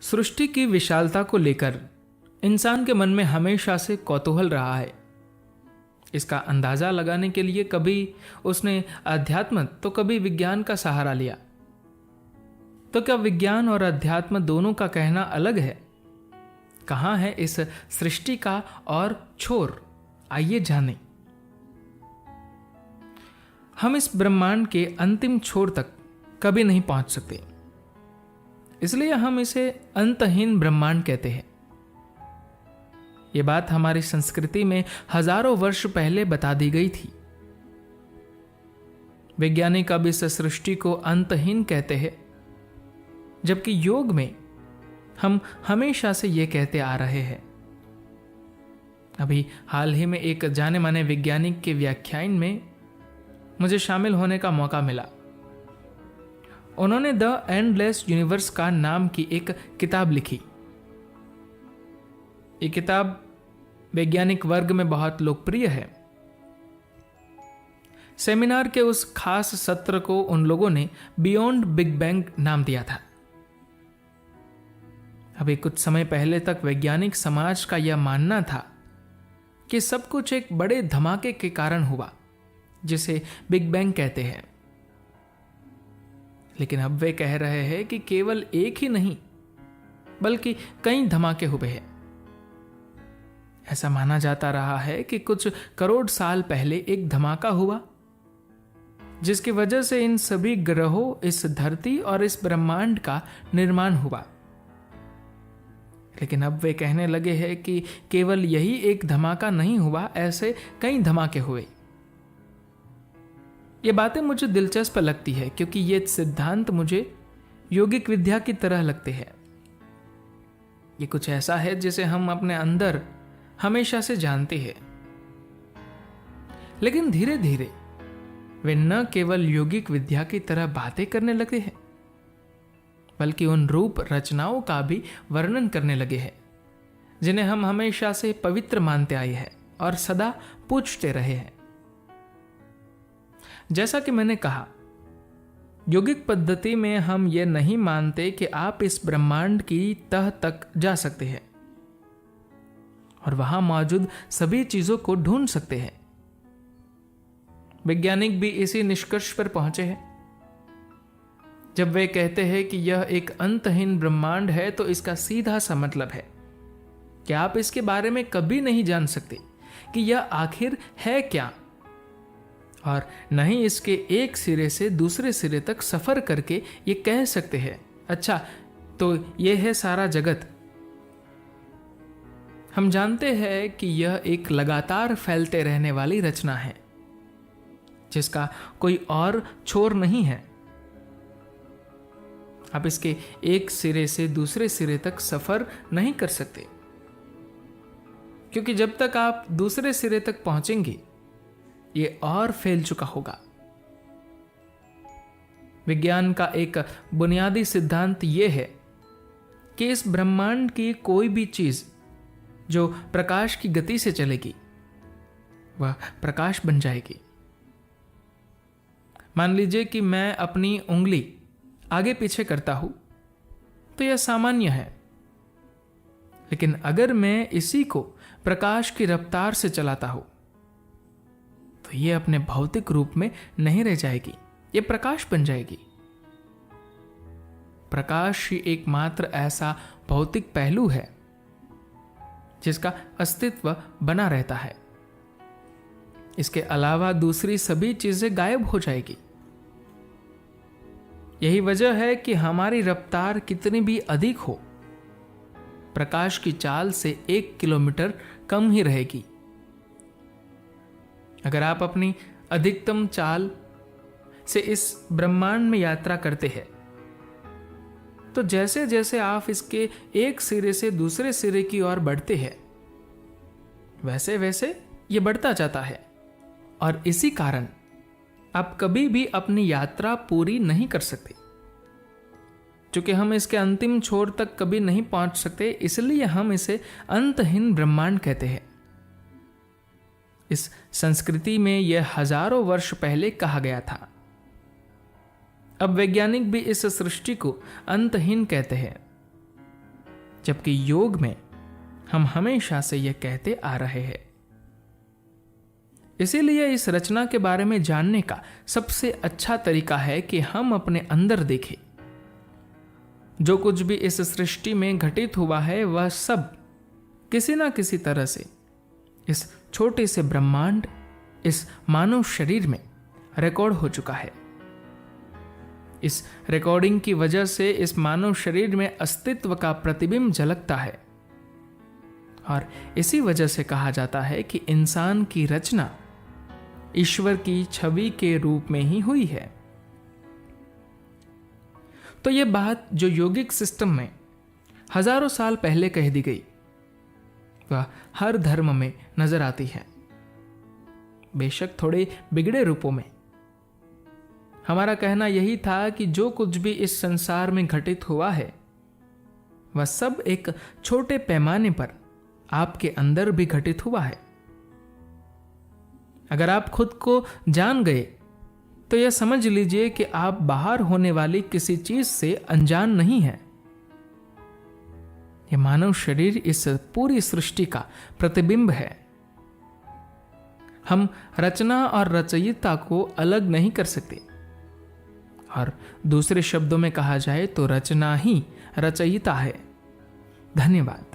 सृष्टि की विशालता को लेकर इंसान के मन में हमेशा से कौतूहल रहा है। इसका अंदाजा लगाने के लिए कभी उसने अध्यात्म तो कभी विज्ञान का सहारा लिया। तो क्या विज्ञान और अध्यात्म दोनों का कहना अलग है? कहां है इस सृष्टि का और छोर? आइए जानें। हम इस ब्रह्मांड के अंतिम छोर तक कभी नहीं पहुंच सकते, इसलिए हम इसे अंतहीन ब्रह्मांड कहते हैं। यह बात हमारी संस्कृति में हजारों वर्ष पहले बता दी गई थी। वैज्ञानिक अब इस सृष्टि को अंतहीन कहते हैं, जबकि योग में हम हमेशा से यह कहते आ रहे हैं। अभी हाल ही में एक जाने माने वैज्ञानिक के व्याख्यान में मुझे शामिल होने का मौका मिला। उन्होंने द एंडलेस यूनिवर्स का नाम की एक किताब लिखी। ये किताब वैज्ञानिक वर्ग में बहुत लोकप्रिय है। सेमिनार के उस खास सत्र को उन लोगों ने बियॉन्ड बिग बैंग नाम दिया था। अभी कुछ समय पहले तक वैज्ञानिक समाज का यह मानना था कि सब कुछ एक बड़े धमाके के कारण हुआ, जिसे बिग बैंग कहते हैं। लेकिन अब वे कह रहे हैं कि केवल एक ही नहीं बल्कि कई धमाके हुए हैं। ऐसा माना जाता रहा है कि कुछ करोड़ साल पहले एक धमाका हुआ, जिसकी वजह से इन सभी ग्रहों, इस धरती और इस ब्रह्मांड का निर्माण हुआ। लेकिन अब वे कहने लगे हैं कि केवल यही एक धमाका नहीं हुआ, ऐसे कई धमाके हुए। ये बातें मुझे दिलचस्प लगती है क्योंकि ये सिद्धांत मुझे योगिक विद्या की तरह लगते हैं। ये कुछ ऐसा है जिसे हम अपने अंदर हमेशा से जानते हैं, लेकिन धीरे धीरे वे न केवल योगिक विद्या की तरह बातें करने लगे हैं, बल्कि उन रूप रचनाओं का भी वर्णन करने लगे हैं जिन्हें हम हमेशा से पवित्र मानते आए हैं और सदा पूछते रहे हैं। जैसा कि मैंने कहा, योगिक पद्धति में हम यह नहीं मानते कि आप इस ब्रह्मांड की तह तक जा सकते हैं और वहां मौजूद सभी चीजों को ढूंढ सकते हैं। वैज्ञानिक भी इसी निष्कर्ष पर पहुंचे हैं। जब वे कहते हैं कि यह एक अंतहीन ब्रह्मांड है, तो इसका सीधा सा मतलब है कि आप इसके बारे में कभी नहीं जान सकते कि यह आखिर है क्या, और न ही इसके एक सिरे से दूसरे सिरे तक सफर करके ये कह सकते हैं, अच्छा तो यह है सारा जगत। हम जानते हैं कि यह एक लगातार फैलते रहने वाली रचना है जिसका कोई और छोर नहीं है। आप इसके एक सिरे से दूसरे सिरे तक सफर नहीं कर सकते, क्योंकि जब तक आप दूसरे सिरे तक पहुंचेंगे ये और फैल चुका होगा। विज्ञान का एक बुनियादी सिद्धांत यह है कि इस ब्रह्मांड की कोई भी चीज जो प्रकाश की गति से चलेगी वह प्रकाश बन जाएगी। मान लीजिए कि मैं अपनी उंगली आगे पीछे करता हूं तो यह सामान्य है, लेकिन अगर मैं इसी को प्रकाश की रफ्तार से चलाता हूं तो यह अपने भौतिक रूप में नहीं रह जाएगी, यह प्रकाश बन जाएगी। प्रकाश ही एकमात्र ऐसा भौतिक पहलू है जिसका अस्तित्व बना रहता है। इसके अलावा दूसरी सभी चीजें गायब हो जाएगी। यही वजह है कि हमारी रफ्तार कितनी भी अधिक हो, प्रकाश की चाल से 1 किलोमीटर कम ही रहेगी। अगर आप अपनी अधिकतम चाल से इस ब्रह्मांड में यात्रा करते हैं तो जैसे जैसे आप इसके एक सिरे से दूसरे सिरे की ओर बढ़ते हैं वैसे वैसे ये बढ़ता जाता है, और इसी कारण आप कभी भी अपनी यात्रा पूरी नहीं कर सकते। चूंकि हम इसके अंतिम छोर तक कभी नहीं पहुंच सकते, इसलिए हम इसे अंतहीन ब्रह्मांड कहते हैं। इस संस्कृति में यह हजारों वर्ष पहले कहा गया था। अब वैज्ञानिक भी इस सृष्टि को अंतहीन कहते हैं। जबकि योग में हम हमेशा से यह कहते आ रहे हैं। इसीलिए इस रचना के बारे में जानने का सबसे अच्छा तरीका है कि हम अपने अंदर देखें। जो कुछ भी इस सृष्टि में घटित हुआ है वह सब किसी ना किसी तरह से इस छोटे से ब्रह्मांड, इस मानव शरीर में रिकॉर्ड हो चुका है। इस रिकॉर्डिंग की वजह से इस मानव शरीर में अस्तित्व का प्रतिबिंब झलकता है और इसी वजह से कहा जाता है कि इंसान की रचना ईश्वर की छवि के रूप में ही हुई है। तो यह बात जो योगिक सिस्टम में हजारों साल पहले कह दी गई वह हर धर्म में नजर आती है, बेशक थोड़े बिगड़े रूपों में। हमारा कहना यही था कि जो कुछ भी इस संसार में घटित हुआ है वह सब एक छोटे पैमाने पर आपके अंदर भी घटित हुआ है। अगर आप खुद को जान गए तो यह समझ लीजिए कि आप बाहर होने वाली किसी चीज से अनजान नहीं हैं। यह मानव शरीर इस पूरी सृष्टि का प्रतिबिंब है। हम रचना और रचयिता को अलग नहीं कर सकते, और दूसरे शब्दों में कहा जाए तो रचना ही रचयिता है। धन्यवाद।